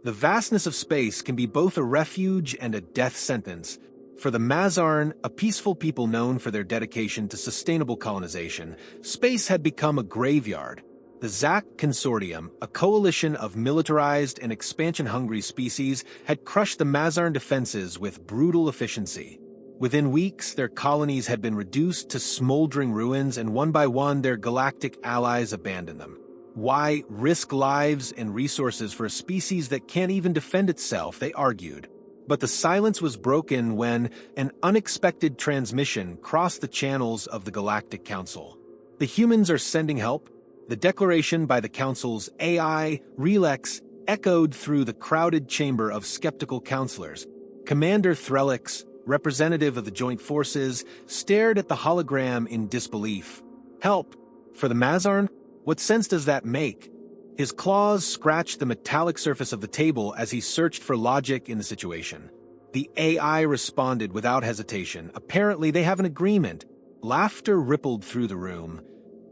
The vastness of space can be both a refuge and a death sentence. For the Mazarn, a peaceful people known for their dedication to sustainable colonization, space had become a graveyard. The Zak Consortium, a coalition of militarized and expansion-hungry species, had crushed the Mazarn defenses with brutal efficiency. Within weeks, their colonies had been reduced to smoldering ruins, and one by one their galactic allies abandoned them. Why risk lives and resources for a species that can't even defend itself, they argued. But the silence was broken when an unexpected transmission crossed the channels of the Galactic Council. The humans are sending help. The declaration by the Council's AI, Relax, echoed through the crowded chamber of skeptical counselors. Commander Threlix, representative of the Joint Forces, stared at the hologram in disbelief. Help? For the Mazarn? What sense does that make? His claws scratched the metallic surface of the table as he searched for logic in the situation. The AI responded without hesitation. Apparently, they have an agreement. Laughter rippled through the room.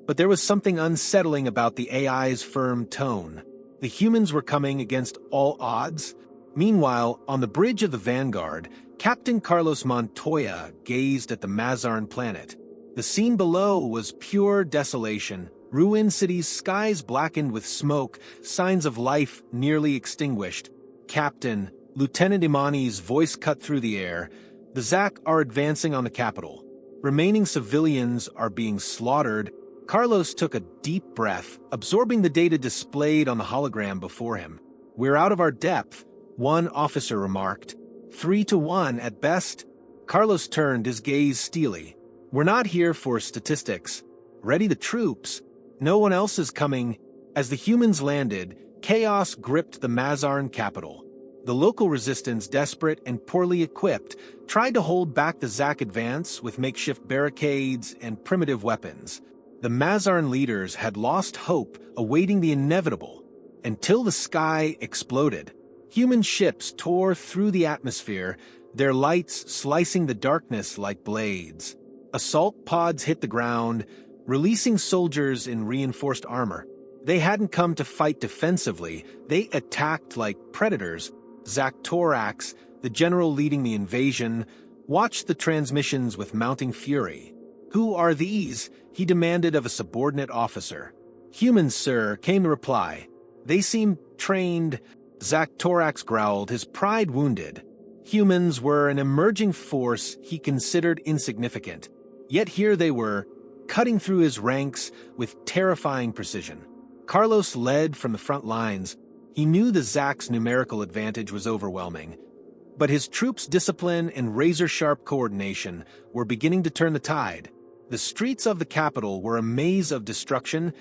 But there was something unsettling about the AI's firm tone. The humans were coming against all odds. Meanwhile, on the bridge of the Vanguard, Captain Carlos Montoya gazed at the Mazarn planet. The scene below was pure desolation. Ruined cities, skies blackened with smoke, signs of life nearly extinguished. Captain, Lieutenant Imani's voice cut through the air. The Zak are advancing on the capital. Remaining civilians are being slaughtered. Carlos took a deep breath, absorbing the data displayed on the hologram before him. We're out of our depth, one officer remarked. 3-1 at best. Carlos turned, his gaze steely. We're not here for statistics. Ready the troops. No one else is coming. As the humans landed, chaos gripped the Mazarn capital. The local resistance, desperate and poorly equipped, tried to hold back the Zak advance with makeshift barricades and primitive weapons. The Mazarn leaders had lost hope, awaiting the inevitable, until the sky exploded. Human ships tore through the atmosphere, their lights slicing the darkness like blades. Assault pods hit the ground, releasing soldiers in reinforced armor. They hadn't come to fight defensively, they attacked like predators. Zak Torax, the general leading the invasion, watched the transmissions with mounting fury. "Who are these?" he demanded of a subordinate officer. "Humans, sir," came the reply. "They seem trained." Zak Torax growled, his pride wounded. Humans were an emerging force he considered insignificant. Yet here they were, cutting through his ranks with terrifying precision. Carlos led from the front lines. He knew the Zak's numerical advantage was overwhelming, but his troops' discipline and razor-sharp coordination were beginning to turn the tide. The streets of the capital were a maze of destruction,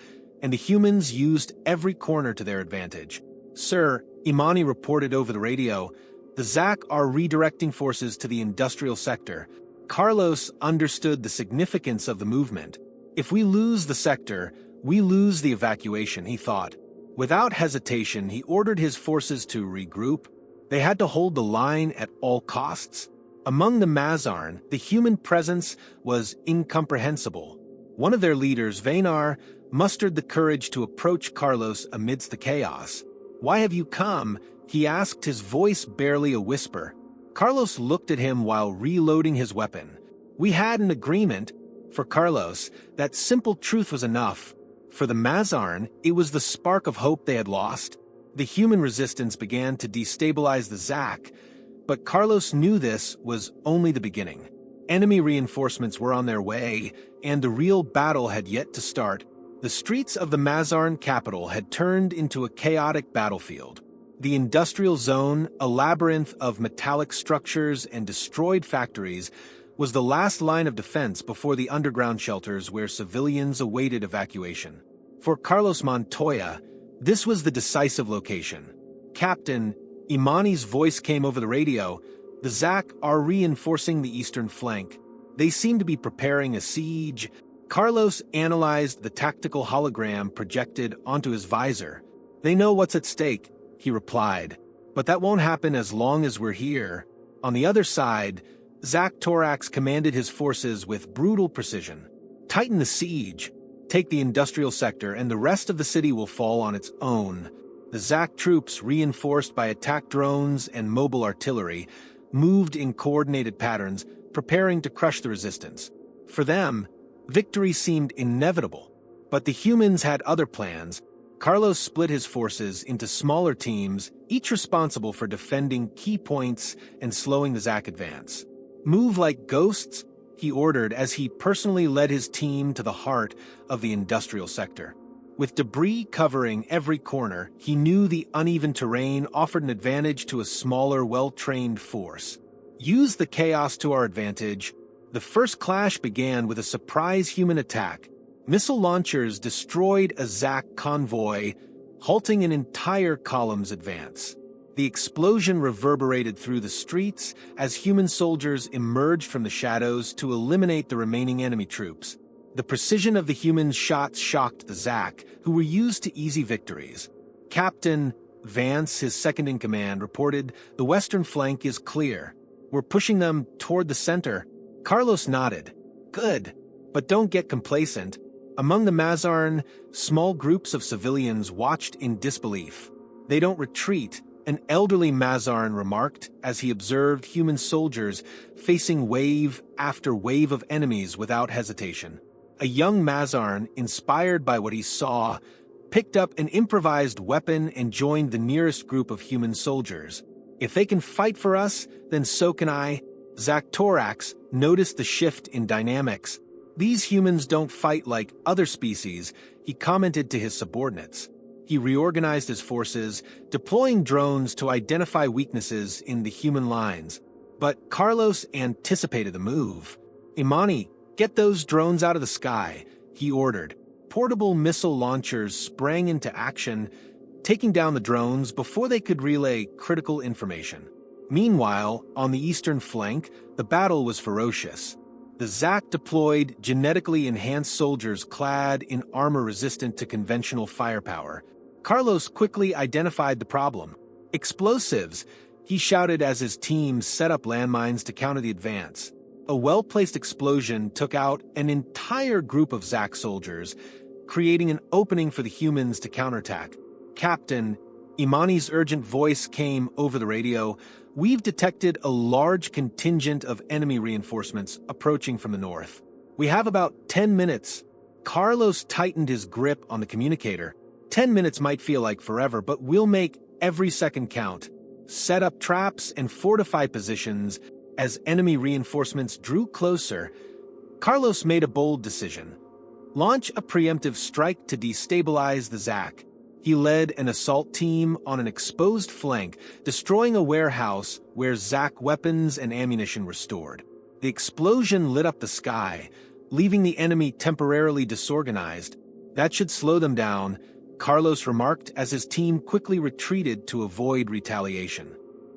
and the humans used every corner to their advantage. "Sir," Imani reported over the radio, "the Zak are redirecting forces to the industrial sector." Carlos understood the significance of the movement. If we lose the sector, we lose the evacuation, he thought. Without hesitation, he ordered his forces to regroup. They had to hold the line at all costs. Among the Mazarn, the human presence was incomprehensible. One of their leaders, Vaynar, mustered the courage to approach Carlos amidst the chaos. "Why have you come?" he asked, his voice barely a whisper. Carlos looked at him while reloading his weapon. "We had an agreement." For Carlos, that simple truth was enough. For the Mazarn, it was the spark of hope they had lost. The human resistance began to destabilize the Zak, but Carlos knew this was only the beginning. Enemy reinforcements were on their way, and the real battle had yet to start. The streets of the Mazarn capital had turned into a chaotic battlefield. The industrial zone, a labyrinth of metallic structures and destroyed factories, was the last line of defense before the underground shelters where civilians awaited evacuation. For Carlos Montoya, this was the decisive location. "Captain," Imani's voice came over the radio, "the Zak are reinforcing the eastern flank. They seem to be preparing a siege." Carlos analyzed the tactical hologram projected onto his visor. "They know what's at stake," he replied, "but that won't happen as long as we're here." On the other side, Zak Torax commanded his forces with brutal precision. "Tighten the siege. Take the industrial sector, and the rest of the city will fall on its own." The Zak troops, reinforced by attack drones and mobile artillery, moved in coordinated patterns, preparing to crush the resistance. For them, victory seemed inevitable. But the humans had other plans. Carlos split his forces into smaller teams, each responsible for defending key points and slowing the Zak advance. "Move like ghosts," he ordered as he personally led his team to the heart of the industrial sector. With debris covering every corner, he knew the uneven terrain offered an advantage to a smaller, well-trained force. "Use the chaos to our advantage." The first clash began with a surprise human attack. Missile launchers destroyed a Zak convoy, halting an entire column's advance. The explosion reverberated through the streets as human soldiers emerged from the shadows to eliminate the remaining enemy troops. The precision of the humans' shots shocked the Zak, who were used to easy victories. Captain Vance, his second-in-command, reported, "The western flank is clear. We're pushing them toward the center." Carlos nodded. "Good, but don't get complacent." Among the Mazarn, small groups of civilians watched in disbelief. "They don't retreat," an elderly Mazarn remarked as he observed human soldiers facing wave after wave of enemies without hesitation. A young Mazarn, inspired by what he saw, picked up an improvised weapon and joined the nearest group of human soldiers. "If they can fight for us, then so can I." Zak Torax noticed the shift in dynamics. "These humans don't fight like other species," he commented to his subordinates. He reorganized his forces, deploying drones to identify weaknesses in the human lines. But Carlos anticipated the move. "Imani, get those drones out of the sky," he ordered. Portable missile launchers sprang into action, taking down the drones before they could relay critical information. Meanwhile, on the eastern flank, the battle was ferocious. The Zak deployed genetically enhanced soldiers clad in armor resistant to conventional firepower. Carlos quickly identified the problem. "Explosives," he shouted as his team set up landmines to counter the advance. A well-placed explosion took out an entire group of Zak soldiers, creating an opening for the humans to counterattack. "Captain," Imani's urgent voice came over the radio, "we've detected a large contingent of enemy reinforcements approaching from the north. We have about 10 minutes. Carlos tightened his grip on the communicator. 10 minutes might feel like forever, but we'll make every second count. Set up traps and fortify positions." As enemy reinforcements drew closer, Carlos made a bold decision. Launch a preemptive strike to destabilize the Zak. He led an assault team on an exposed flank, destroying a warehouse where Zak weapons and ammunition were stored. The explosion lit up the sky, leaving the enemy temporarily disorganized. "That should slow them down," Carlos remarked as his team quickly retreated to avoid retaliation.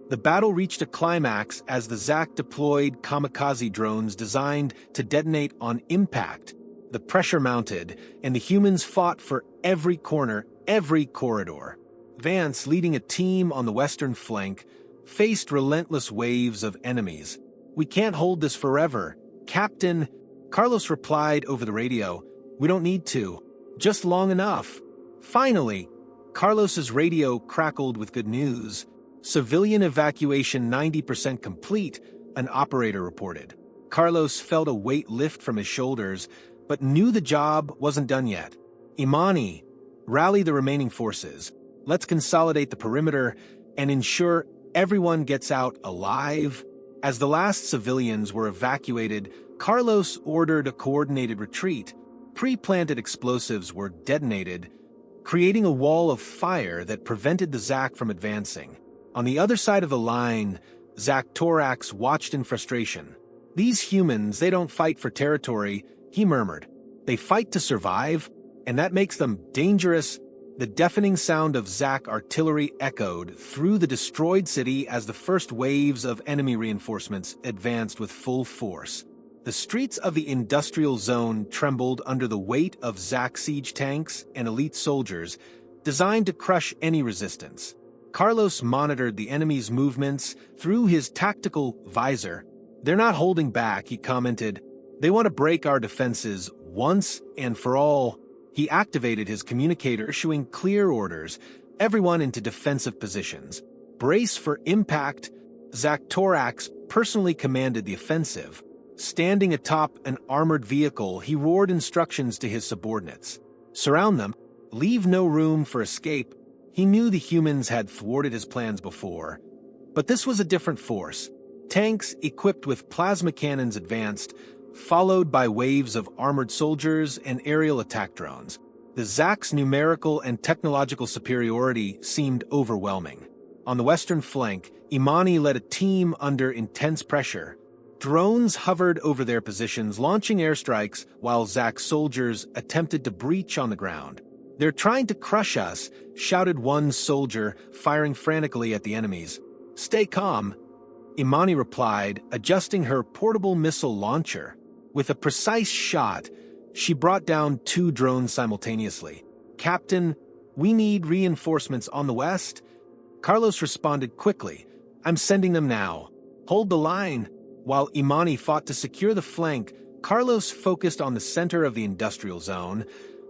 The battle reached a climax as the Zak deployed kamikaze drones designed to detonate on impact. The pressure mounted, and the humans fought for every corner, every corridor. Vance, leading a team on the western flank, faced relentless waves of enemies. "We can't hold this forever, Captain," Carlos replied over the radio. "We don't need to. Just long enough." Finally, Carlos's radio crackled with good news. "Civilian evacuation 90% complete," an operator reported. Carlos felt a weight lift from his shoulders, but knew the job wasn't done yet. "Imani, rally the remaining forces. Let's consolidate the perimeter and ensure everyone gets out alive." As the last civilians were evacuated, Carlos ordered a coordinated retreat. Pre-planted explosives were detonated, creating a wall of fire that prevented the Zak from advancing. On the other side of the line, Zak Torax watched in frustration. "These humans, they don't fight for territory," he murmured. "They fight to survive, and that makes them dangerous." The deafening sound of Zak artillery echoed through the destroyed city as the first waves of enemy reinforcements advanced with full force. The streets of the industrial zone trembled under the weight of Zak siege tanks and elite soldiers, designed to crush any resistance. Carlos monitored the enemy's movements through his tactical visor. "They're not holding back," he commented. "They want to break our defenses once and for all." He activated his communicator, issuing clear orders. everyone into defensive positions. Brace for impact. Zaktorax personally commanded the offensive. Standing atop an armored vehicle, he roared instructions to his subordinates. Surround them. Leave no room for escape. He knew the humans had thwarted his plans before, but this was a different force. Tanks equipped with plasma cannons advanced, followed by waves of armored soldiers and aerial attack drones. The Zak's numerical and technological superiority seemed overwhelming. On the western flank, Imani led a team under intense pressure. Drones hovered over their positions, launching airstrikes while Zak's soldiers attempted to breach on the ground. "They're trying to crush us," shouted one soldier, firing frantically at the enemies. "Stay calm," Imani replied, adjusting her portable missile launcher. With a precise shot, she brought down 2 drones simultaneously. "Captain, we need reinforcements on the west." Carlos responded quickly. "I'm sending them now. Hold the line." While Imani fought to secure the flank, Carlos focused on the center of the industrial zone,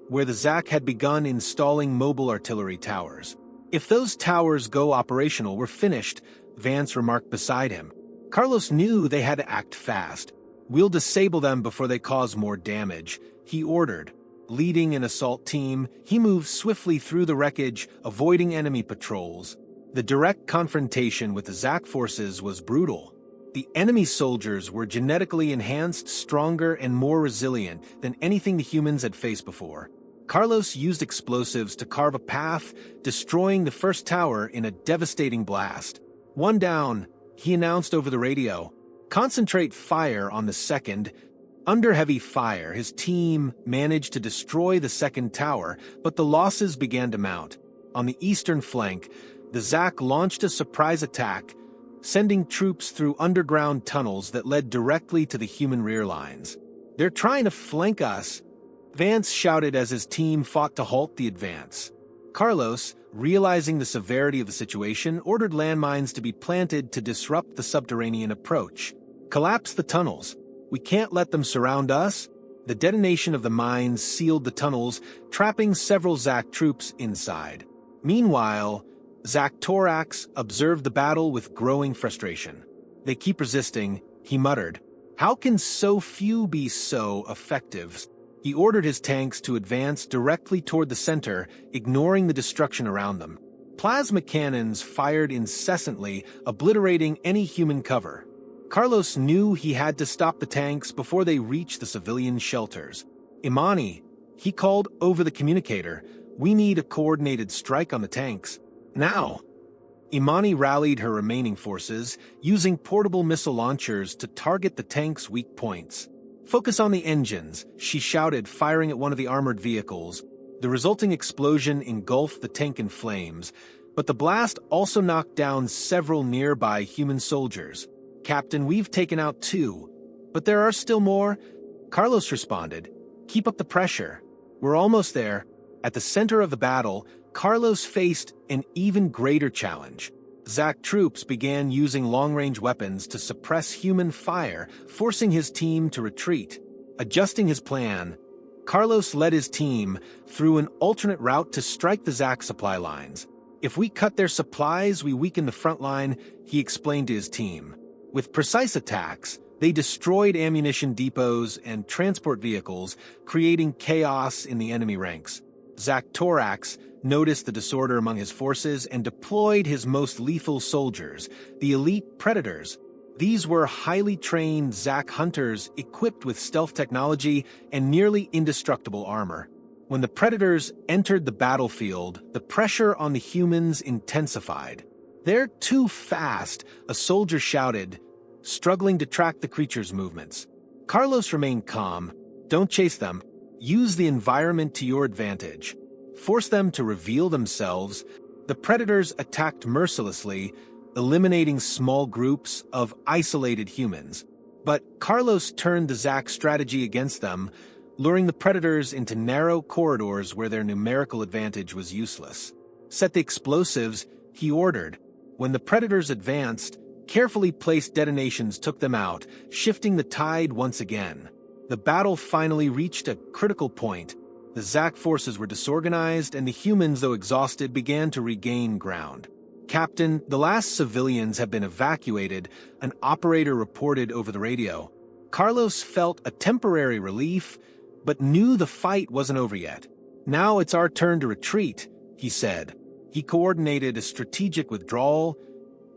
where the Zak had begun installing mobile artillery towers. "If those towers go operational, we're finished," Vance remarked beside him. Carlos knew they had to act fast. "We'll disable them before they cause more damage," he ordered. Leading an assault team, he moved swiftly through the wreckage, avoiding enemy patrols. The direct confrontation with the Zak forces was brutal. The enemy soldiers were genetically enhanced, stronger, and more resilient than anything the humans had faced before. Carlos used explosives to carve a path, destroying the first tower in a devastating blast. "One down," he announced over the radio. "Concentrate fire on the second." Under heavy fire, his team managed to destroy the second tower, but the losses began to mount. On the eastern flank, the Zak launched a surprise attack, sending troops through underground tunnels that led directly to the human rear lines. "They're trying to flank us," Vance shouted as his team fought to halt the advance. Carlos, realizing the severity of the situation, ordered landmines to be planted to disrupt the subterranean approach. "Collapse the tunnels. We can't let them surround us." The detonation of the mines sealed the tunnels, trapping several Zak troops inside. Meanwhile, Zaktorax observed the battle with growing frustration. "They keep resisting," he muttered. "How can so few be so effective?" He ordered his tanks to advance directly toward the center, ignoring the destruction around them. Plasma cannons fired incessantly, obliterating any human cover. Carlos knew he had to stop the tanks before they reached the civilian shelters. "Imani," he called over the communicator, "we need a coordinated strike on the tanks. Now." Imani rallied her remaining forces, using portable missile launchers to target the tank's weak points. "Focus on the engines," she shouted, firing at one of the armored vehicles. The resulting explosion engulfed the tank in flames, but the blast also knocked down several nearby human soldiers. "Captain, we've taken out 2, but there are still more," Carlos responded. "Keep up the pressure. We're almost there." At the center of the battle, Carlos faced an even greater challenge. Zak troops began using long-range weapons to suppress human fire, forcing his team to retreat. Adjusting his plan, Carlos led his team through an alternate route to strike the Zak supply lines. "If we cut their supplies, we weaken the front line," he explained to his team. With precise attacks, they destroyed ammunition depots and transport vehicles, creating chaos in the enemy ranks. Zaktorax noticed the disorder among his forces and deployed his most lethal soldiers, the elite predators. These were highly trained Zak hunters equipped with stealth technology and nearly indestructible armor. When the predators entered the battlefield, the pressure on the humans intensified. "They're too fast," a soldier shouted, struggling to track the creature's movements. Carlos remained calm. "Don't chase them. Use the environment to your advantage. Force them to reveal themselves." The predators attacked mercilessly, eliminating small groups of isolated humans. But Carlos turned the Zak strategy against them, luring the predators into narrow corridors where their numerical advantage was useless. "Set the explosives," he ordered. When the predators advanced, carefully placed detonations took them out, shifting the tide once again. The battle finally reached a critical point. The Zach forces were disorganized, and the humans, though exhausted, began to regain ground. "Captain, the last civilians have been evacuated," an operator reported over the radio. Carlos felt a temporary relief, but knew the fight wasn't over yet. "Now it's our turn to retreat," he said. He coordinated a strategic withdrawal,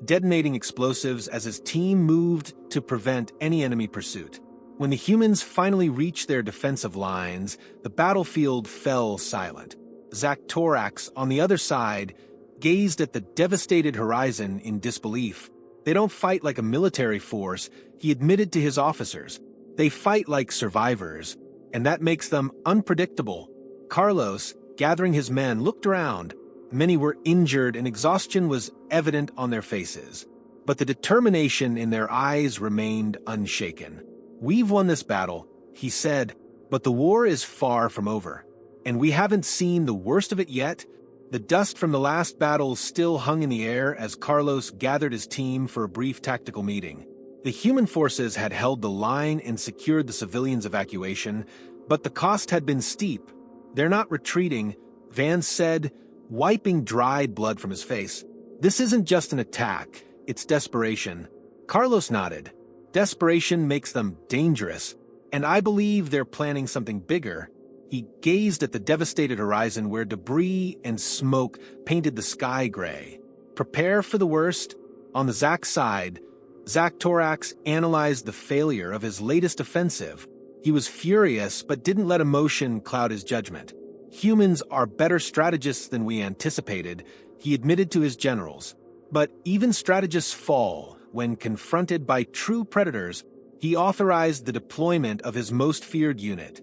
detonating explosives as his team moved to prevent any enemy pursuit. When the humans finally reached their defensive lines, the battlefield fell silent. Zach Torax, on the other side, gazed at the devastated horizon in disbelief. "They don't fight like a military force," he admitted to his officers. "They fight like survivors, and that makes them unpredictable." Carlos, gathering his men, looked around. Many were injured and exhaustion was evident on their faces. But the determination in their eyes remained unshaken. "We've won this battle," he said, "but the war is far from over. And we haven't seen the worst of it yet." The dust from the last battle still hung in the air as Carlos gathered his team for a brief tactical meeting. The human forces had held the line and secured the civilians' evacuation, but the cost had been steep. "They're not retreating," Vance said, wiping dried blood from his face. "This isn't just an attack, it's desperation." Carlos nodded. "Desperation makes them dangerous, and I believe they're planning something bigger." He gazed at the devastated horizon where debris and smoke painted the sky gray. "Prepare for the worst." On the Zach side, Zach Torax analyzed the failure of his latest offensive. He was furious but didn't let emotion cloud his judgment. "Humans are better strategists than we anticipated," he admitted to his generals. But even strategists fall when confronted by true predators. He authorized the deployment of his most feared unit.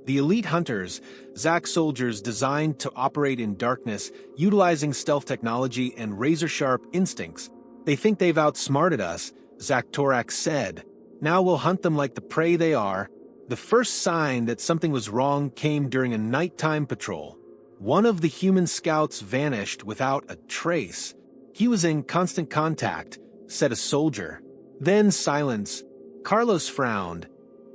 The elite hunters, Zach soldiers designed to operate in darkness, utilizing stealth technology and razor-sharp instincts. "They think they've outsmarted us," Zach Torax said. "Now we'll hunt them like the prey they are." The first sign that something was wrong came during a nighttime patrol. One of the human scouts vanished without a trace. "He was in constant contact," said a soldier. Then silence. Carlos frowned,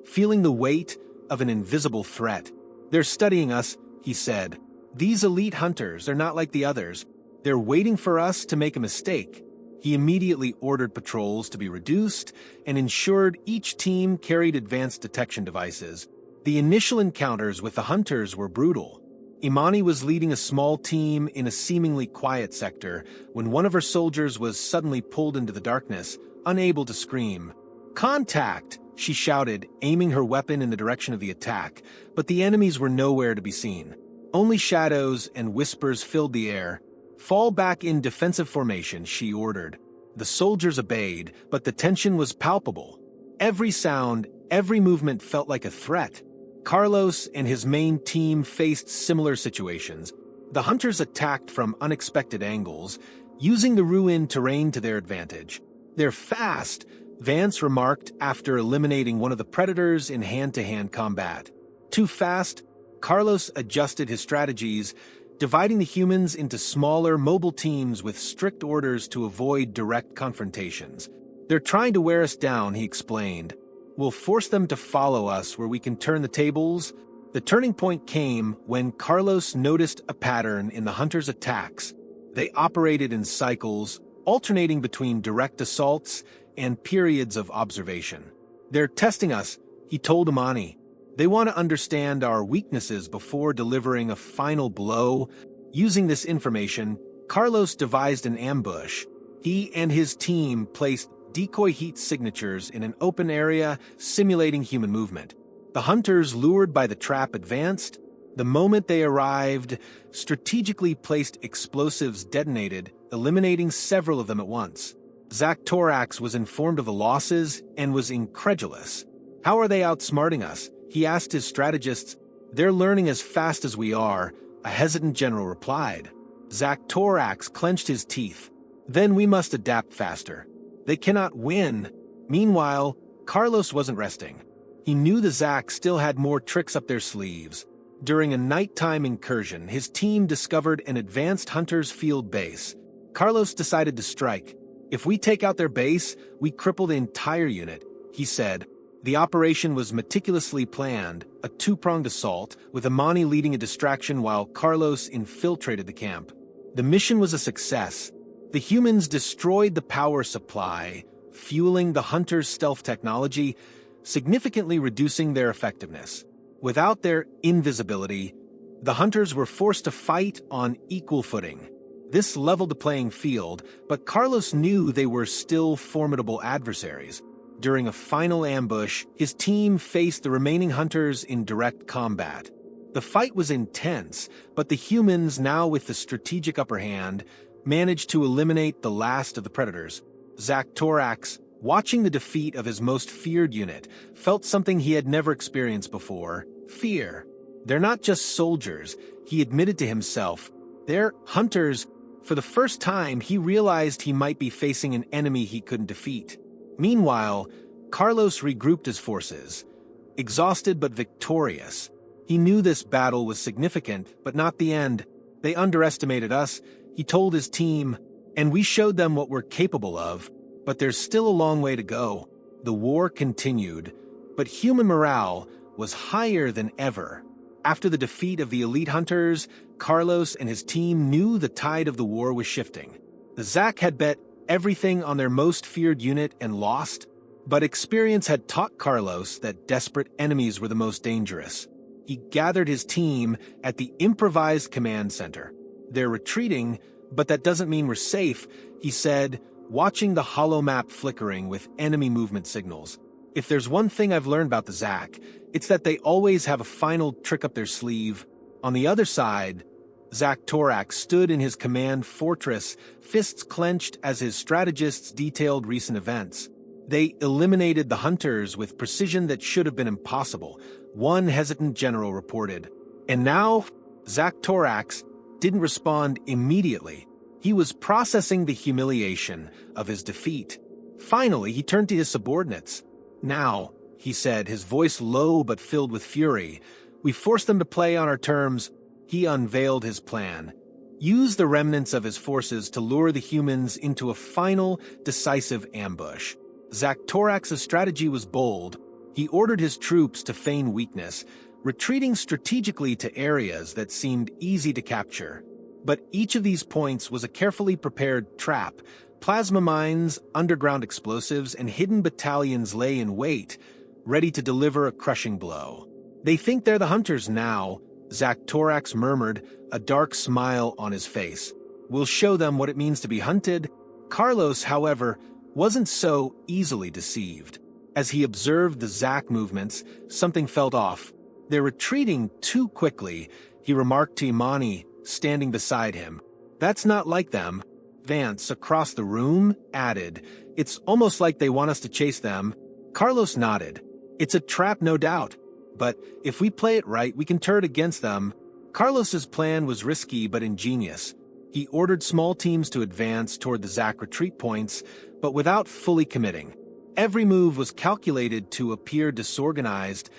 feeling the weight of an invisible threat. "They're studying us," he said. "These elite hunters are not like the others. They're waiting for us to make a mistake." He immediately ordered patrols to be reduced and ensured each team carried advanced detection devices. The initial encounters with the hunters were brutal. Imani was leading a small team in a seemingly quiet sector when one of her soldiers was suddenly pulled into the darkness, unable to scream. "Contact!" she shouted, aiming her weapon in the direction of the attack, but the enemies were nowhere to be seen. Only shadows and whispers filled the air. "Fall back in defensive formation," she ordered. The soldiers obeyed, but the tension was palpable. Every sound, every movement felt like a threat. Carlos and his main team faced similar situations. The hunters attacked from unexpected angles, using the ruined terrain to their advantage. "They're fast," Vance remarked after eliminating one of the predators in hand-to-hand combat. "Too fast?" Carlos adjusted his strategies, dividing the humans into smaller, mobile teams with strict orders to avoid direct confrontations. "They're trying to wear us down," he explained. "We'll force them to follow us where we can turn the tables." The turning point came when Carlos noticed a pattern in the hunters' attacks. They operated in cycles, alternating between direct assaults and periods of observation. "They're testing us," he told Imani. "They want to understand our weaknesses before delivering a final blow." Using this information, Carlos devised an ambush. He and his team placed decoy heat signatures in an open area, simulating human movement. The hunters, lured by the trap, advanced. The moment they arrived, strategically placed explosives detonated, eliminating several of them at once. Zach Torax was informed of the losses and was incredulous. "How are they outsmarting us?" he asked his strategists. "They're learning as fast as we are," a hesitant general replied. Zach Torax clenched his teeth. "Then we must adapt faster. They cannot win." Meanwhile, Carlos wasn't resting. He knew the Zach still had more tricks up their sleeves. During a nighttime incursion, his team discovered an advanced hunter's field base. Carlos decided to strike. "If we take out their base, we cripple the entire unit," he said. The operation was meticulously planned, a two-pronged assault, with Imani leading a distraction while Carlos infiltrated the camp. The mission was a success. The humans destroyed the power supply, fueling the hunters' stealth technology, significantly reducing their effectiveness. Without their invisibility, the hunters were forced to fight on equal footing. This leveled the playing field, but Carlos knew they were still formidable adversaries. During a final ambush, his team faced the remaining hunters in direct combat. The fight was intense, but the humans, now with the strategic upper hand, managed to eliminate the last of the predators. Zak-Torax, watching the defeat of his most feared unit, felt something he had never experienced before: fear. They're not just soldiers, he admitted to himself. They're hunters. For the first time, he realized he might be facing an enemy he couldn't defeat. Meanwhile, Carlos regrouped his forces. Exhausted but victorious. He knew this battle was significant, but not the end. They underestimated us, he told his team, and we showed them what we're capable of. But there's still a long way to go. The war continued, but human morale was higher than ever. After the defeat of the elite hunters, Carlos and his team knew the tide of the war was shifting. The Zak had bet everything on their most feared unit and lost, but experience had taught Carlos that desperate enemies were the most dangerous. He gathered his team at the improvised command center. They're retreating, but that doesn't mean we're safe, he said, watching the hollow map flickering with enemy movement signals. If there's one thing I've learned about the Zak, it's that they always have a final trick up their sleeve. On the other side, Zak-Torax stood in his command fortress, fists clenched as his strategists detailed recent events. They eliminated the hunters with precision that should have been impossible, one hesitant general reported. And now, Zak-Torax didn't respond immediately. He was processing the humiliation of his defeat. Finally, he turned to his subordinates. "Now," he said, his voice low but filled with fury, "we forced them to play on our terms." He unveiled his plan. Use the remnants of his forces to lure the humans into a final, decisive ambush. Zak-Torax's strategy was bold. He ordered his troops to feign weakness, retreating strategically to areas that seemed easy to capture. But each of these points was a carefully prepared trap. Plasma mines, underground explosives, and hidden battalions lay in wait, ready to deliver a crushing blow. "They think they're the hunters now," Zak-Torax murmured, a dark smile on his face. "We'll show them what it means to be hunted." Carlos, however, wasn't so easily deceived. As he observed the Zak movements, something felt off. "They're retreating too quickly," he remarked to Imani, standing beside him. "That's not like them." Vance, across the room, added, "It's almost like they want us to chase them." Carlos nodded. "It's a trap, no doubt. But if we play it right, we can turn it against them." Carlos's plan was risky but ingenious. He ordered small teams to advance toward the Zak retreat points, but without fully committing. Every move was calculated to appear disorganized,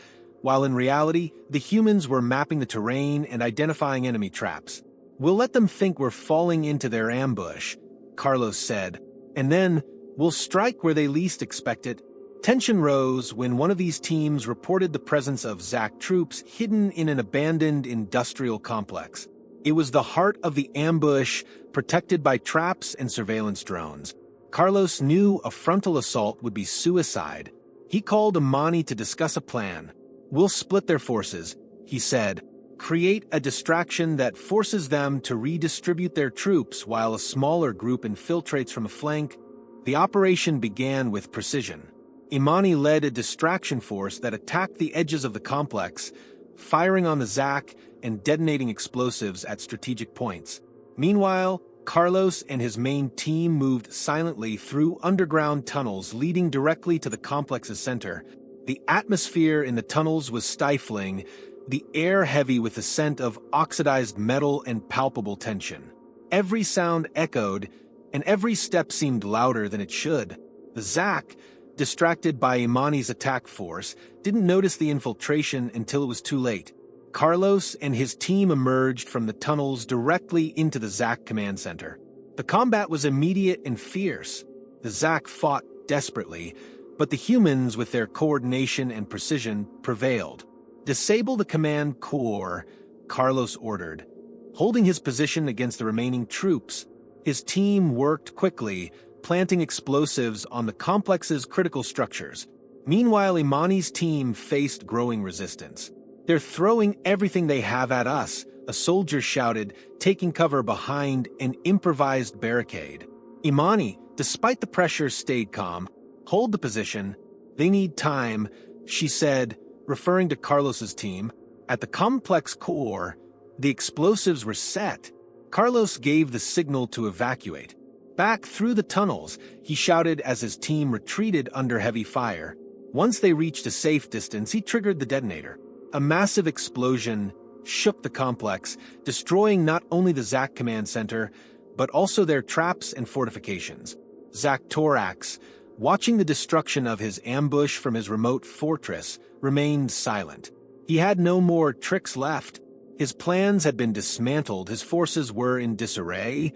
while in reality, the humans were mapping the terrain and identifying enemy traps. "We'll let them think we're falling into their ambush," Carlos said, "and then we'll strike where they least expect it." Tension rose when one of these teams reported the presence of Zak troops hidden in an abandoned industrial complex. It was the heart of the ambush, protected by traps and surveillance drones. Carlos knew a frontal assault would be suicide. He called Imani to discuss a plan. "We'll split their forces," he said. "Create a distraction that forces them to redistribute their troops while a smaller group infiltrates from a flank." The operation began with precision. Imani led a distraction force that attacked the edges of the complex, firing on the Zak and detonating explosives at strategic points. Meanwhile, Carlos and his main team moved silently through underground tunnels leading directly to the complex's center. The atmosphere in the tunnels was stifling, the air heavy with the scent of oxidized metal and palpable tension. Every sound echoed, and every step seemed louder than it should. The Zak, distracted by Imani's attack force, didn't notice the infiltration until it was too late. Carlos and his team emerged from the tunnels directly into the Zak command center. The combat was immediate and fierce. The Zak fought desperately, But the humans, with their coordination and precision, prevailed. "Disable the command core," Carlos ordered. Holding his position against the remaining troops, his team worked quickly, planting explosives on the complex's critical structures. Meanwhile, Imani's team faced growing resistance. "They're throwing everything they have at us," a soldier shouted, taking cover behind an improvised barricade. Imani, despite the pressure, stayed calm. "Hold the position. They need time," she said, referring to Carlos's team. At the complex core, the explosives were set. Carlos gave the signal to evacuate. "Back through the tunnels," he shouted as his team retreated under heavy fire. Once they reached a safe distance, he triggered the detonator. A massive explosion shook the complex, destroying not only the Zack command center, but also their traps and fortifications. Zack-Torax, watching the destruction of his ambush from his remote fortress, remained silent. He had no more tricks left. His plans had been dismantled, his forces were in disarray,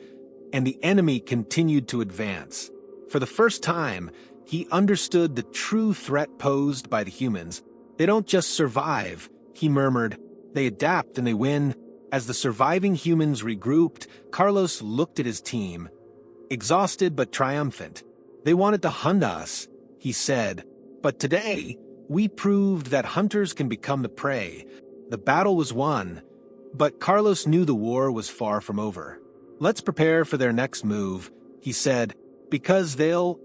and the enemy continued to advance. For the first time, he understood the true threat posed by the humans. "They don't just survive," he murmured. "They adapt and they win." As the surviving humans regrouped, Carlos looked at his team, exhausted but triumphant. "They wanted to hunt us," he said. "But today, we proved that hunters can become the prey." The battle was won, but Carlos knew the war was far from over. "Let's prepare for their next move," he said, "because they'll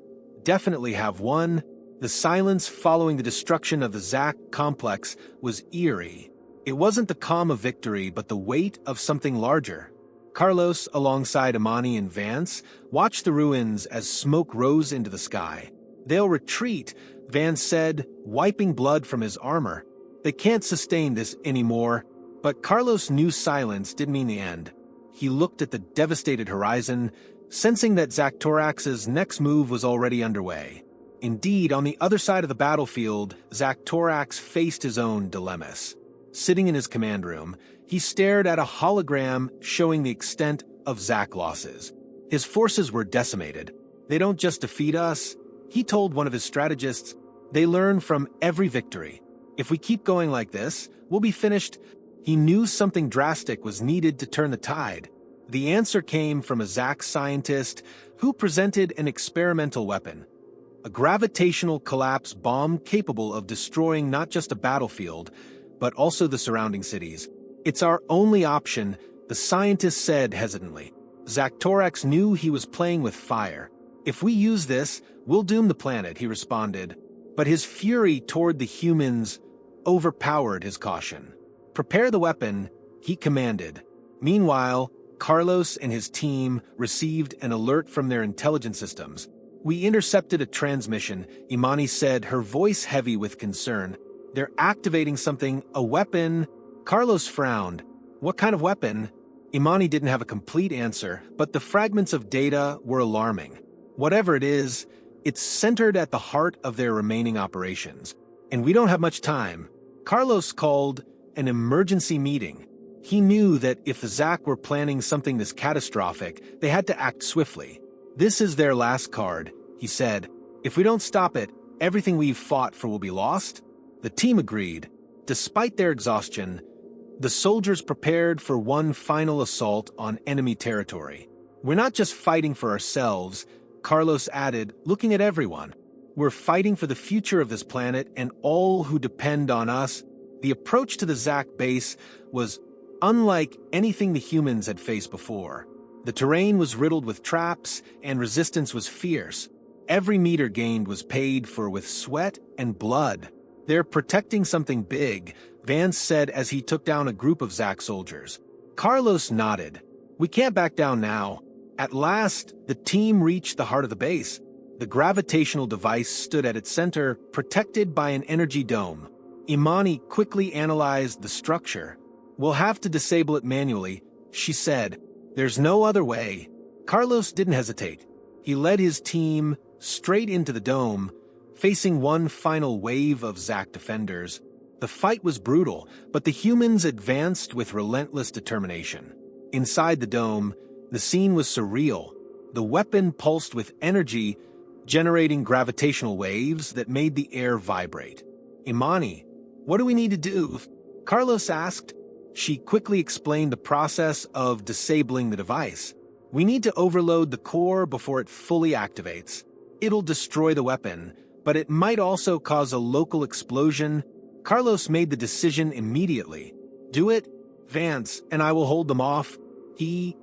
definitely have one." The silence following the destruction of the Zack complex was eerie. It wasn't the calm of victory, but the weight of something larger. Carlos, alongside Imani and Vance, watched the ruins as smoke rose into the sky. "They'll retreat," Vance said, wiping blood from his armor. "They can't sustain this anymore." But Carlos knew silence didn't mean the end. He looked at the devastated horizon, sensing that Zack-Torax's next move was already underway. Indeed, on the other side of the battlefield, Zack-Torax faced his own dilemmas. Sitting in his command room, he stared at a hologram showing the extent of Zack losses. His forces were decimated. "They don't just defeat us," he told one of his strategists. "They learn from every victory. If we keep going like this, we'll be finished." He knew something drastic was needed to turn the tide. The answer came from a Zack scientist who presented an experimental weapon. A gravitational collapse bomb capable of destroying not just a battlefield, but also the surrounding cities. "It's our only option," the scientist said hesitantly. Zack-Torax knew he was playing with fire. "If we use this, we'll doom the planet," he responded. But his fury toward the humans overpowered his caution. "Prepare the weapon," he commanded. Meanwhile, Carlos and his team received an alert from their intelligence systems. "We intercepted a transmission," Imani said, her voice heavy with concern. "They're activating something, a weapon." Carlos frowned. "What kind of weapon?" Imani didn't have a complete answer, but the fragments of data were alarming. "Whatever it is, it's centered at the heart of their remaining operations. And we don't have much time." Carlos called an emergency meeting. He knew that if the Zack were planning something this catastrophic, they had to act swiftly. "This is their last card," he said. "If we don't stop it, everything we've fought for will be lost." The team agreed. Despite their exhaustion, the soldiers prepared for one final assault on enemy territory. "We're not just fighting for ourselves," Carlos added, looking at everyone. "We're fighting for the future of this planet and all who depend on us." The approach to the Zack base was unlike anything the humans had faced before. The terrain was riddled with traps, and resistance was fierce. Every meter gained was paid for with sweat and blood. "They're protecting something big," Vance said as he took down a group of Zack soldiers. Carlos nodded. "We can't back down now." At last, the team reached the heart of the base. The gravitational device stood at its center, protected by an energy dome. Imani quickly analyzed the structure. "We'll have to disable it manually," she said. "There's no other way." Carlos didn't hesitate. He led his team straight into the dome, facing one final wave of Zack defenders. The fight was brutal, but the humans advanced with relentless determination. Inside the dome, the scene was surreal. The weapon pulsed with energy, generating gravitational waves that made the air vibrate. "Imani, what do we need to do?" Carlos asked. She quickly explained the process of disabling the device. "We need to overload the core before it fully activates. It'll destroy the weapon, but it might also cause a local explosion." Carlos made the decision immediately. "Do it, Vance, and I will hold them off." He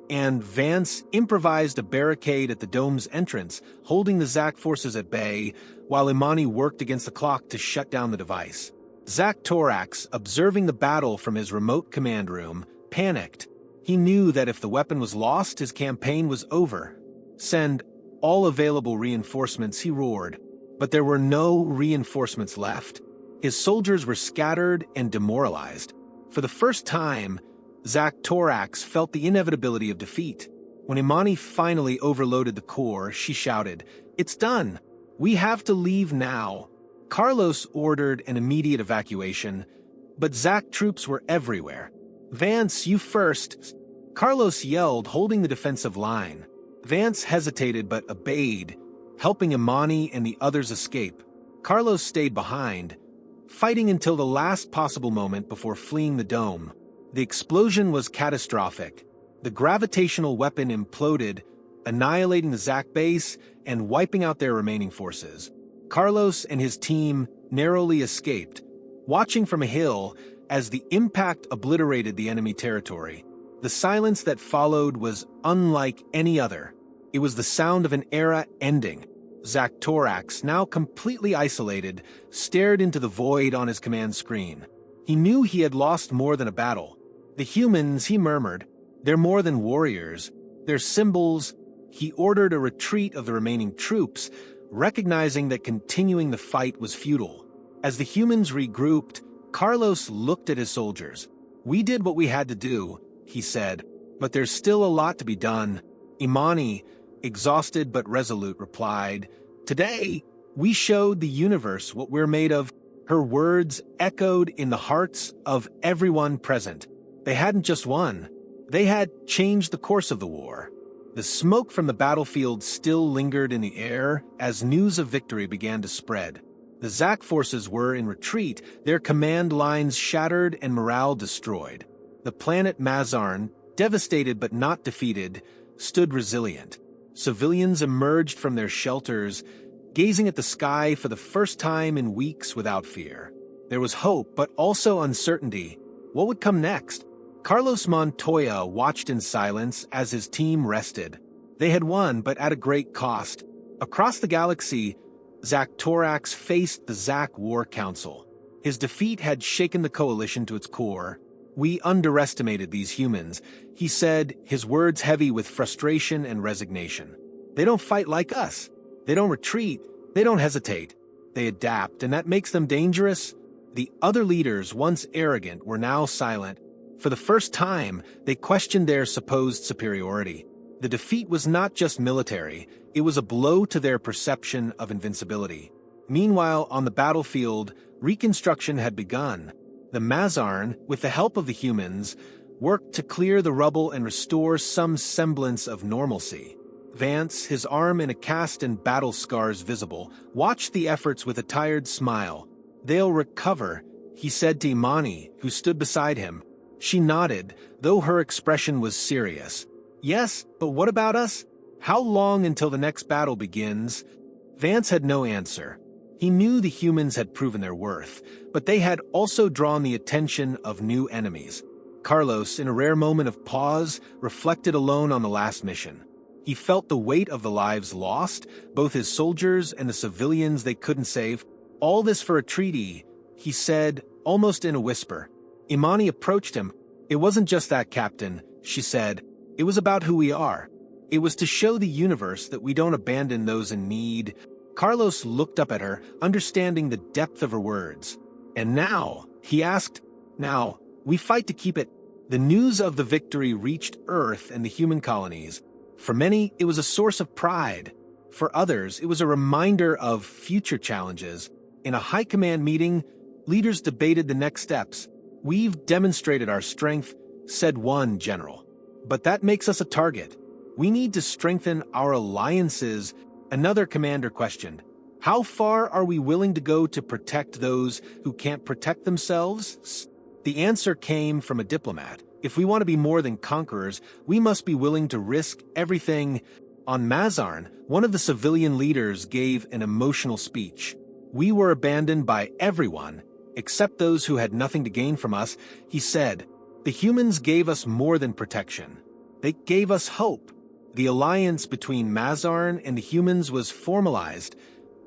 and Vance improvised a barricade at the dome's entrance, holding the Zack forces at bay, while Imani worked against the clock to shut down the device. Zack Torax, observing the battle from his remote command room, panicked. He knew that if the weapon was lost, his campaign was over. "Send all available reinforcements," he roared. But there were no reinforcements left. His soldiers were scattered and demoralized. For the first time, Zack Torax felt the inevitability of defeat. When Imani finally overloaded the core, she shouted, "It's done! We have to leave now." Carlos ordered an immediate evacuation, but Zack troops were everywhere. "Vance, you first," Carlos yelled, holding the defensive line. Vance hesitated but obeyed, helping Imani and the others escape. Carlos stayed behind, fighting until the last possible moment before fleeing the dome. The explosion was catastrophic. The gravitational weapon imploded, annihilating the Zack base and wiping out their remaining forces. Carlos and his team narrowly escaped, watching from a hill as the impact obliterated the enemy territory. The silence that followed was unlike any other. It was the sound of an era ending. Zack Torax, now completely isolated, stared into the void on his command screen. He knew he had lost more than a battle. "The humans," he murmured, "they're more than warriors. They're symbols." He ordered a retreat of the remaining troops, recognizing that continuing the fight was futile. As the humans regrouped, Carlos looked at his soldiers. "We did what we had to do," he said, "but there's still a lot to be done." Imani, exhausted but resolute, replied, "Today, we showed the universe what we're made of." Her words echoed in the hearts of everyone present. They hadn't just won. They had changed the course of the war. The smoke from the battlefield still lingered in the air as news of victory began to spread. The Zack forces were in retreat, their command lines shattered and morale destroyed. The planet Mazarn, devastated but not defeated, stood resilient. Civilians emerged from their shelters, gazing at the sky for the first time in weeks without fear. There was hope, but also uncertainty. What would come next? Carlos Montoya watched in silence as his team rested. They had won, but at a great cost. Across the galaxy, Zack Torax faced the Zack War Council. His defeat had shaken the coalition to its core. "We underestimated these humans," he said, his words heavy with frustration and resignation. "They don't fight like us. They don't retreat. They don't hesitate. They adapt, and that makes them dangerous." The other leaders, once arrogant, were now silent. For the first time, they questioned their supposed superiority. The defeat was not just military, it was a blow to their perception of invincibility. Meanwhile, on the battlefield, reconstruction had begun. The Mazarn, with the help of the humans, worked to clear the rubble and restore some semblance of normalcy. Vance, his arm in a cast and battle scars visible, watched the efforts with a tired smile. "They'll recover," he said to Imani, who stood beside him. She nodded, though her expression was serious. "Yes, but what about us? How long until the next battle begins?" Vance had no answer. He knew the humans had proven their worth, but they had also drawn the attention of new enemies. Carlos, in a rare moment of pause, reflected alone on the last mission. He felt the weight of the lives lost, both his soldiers and the civilians they couldn't save. "All this for a treaty," he said, almost in a whisper. Imani approached him. "It wasn't just that, Captain," she said. "It was about who we are. It was to show the universe that we don't abandon those in need." Carlos looked up at her, understanding the depth of her words. "And now," he asked, "now, we fight to keep it." The news of the victory reached Earth and the human colonies. For many, it was a source of pride. For others, it was a reminder of future challenges. In a high command meeting, leaders debated the next steps. "We've demonstrated our strength," said one general. "But that makes us a target. We need to strengthen our alliances," Another commander questioned, "How far are we willing to go to protect those who can't protect themselves?" The answer came from a diplomat. "If we want to be more than conquerors, we must be willing to risk everything." On Mazarn, one of the civilian leaders gave an emotional speech. "We were abandoned by everyone, except those who had nothing to gain from us," he said. "The humans gave us more than protection. They gave us hope." The alliance between Mazarn and the humans was formalized,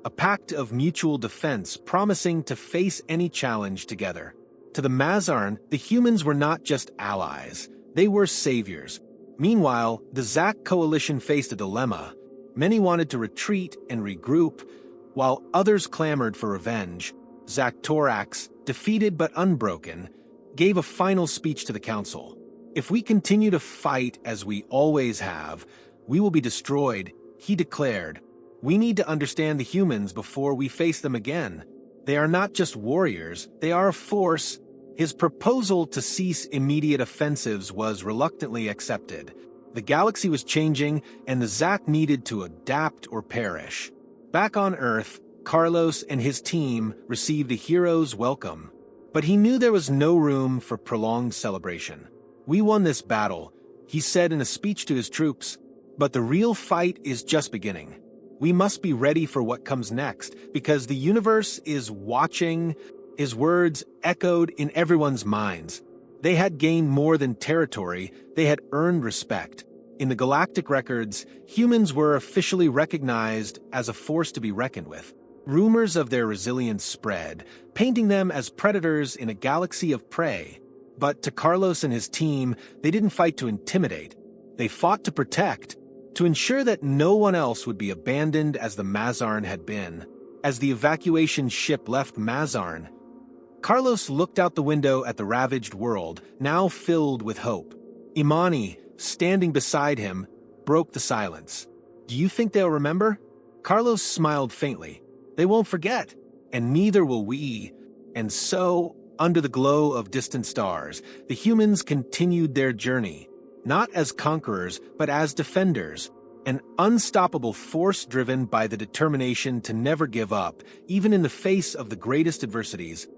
a pact of mutual defense promising to face any challenge together. To the Mazarn, the humans were not just allies, they were saviors. Meanwhile, the Zak coalition faced a dilemma. Many wanted to retreat and regroup, while others clamored for revenge. Zak Torax, defeated but unbroken, gave a final speech to the council. "If we continue to fight as we always have, we will be destroyed," he declared. "We need to understand the humans before we face them again. They are not just warriors, they are a force." His proposal to cease immediate offensives was reluctantly accepted. The galaxy was changing, and the Zak needed to adapt or perish. Back on Earth, Carlos and his team received a hero's welcome. But he knew there was no room for prolonged celebration. "We won this battle," he said in a speech to his troops, "but the real fight is just beginning. We must be ready for what comes next, because the universe is watching." His words echoed in everyone's minds. They had gained more than territory, they had earned respect. In the galactic records, humans were officially recognized as a force to be reckoned with. Rumors of their resilience spread, painting them as predators in a galaxy of prey. But to Carlos and his team, they didn't fight to intimidate. They fought to protect, to ensure that no one else would be abandoned as the Mazarn had been. As the evacuation ship left Mazarn, Carlos looked out the window at the ravaged world, now filled with hope. Imani, standing beside him, broke the silence. "Do you think they'll remember?" Carlos smiled faintly. "They won't forget, and neither will we." And so, under the glow of distant stars, the humans continued their journey, not as conquerors, but as defenders, an unstoppable force driven by the determination to never give up, even in the face of the greatest adversities.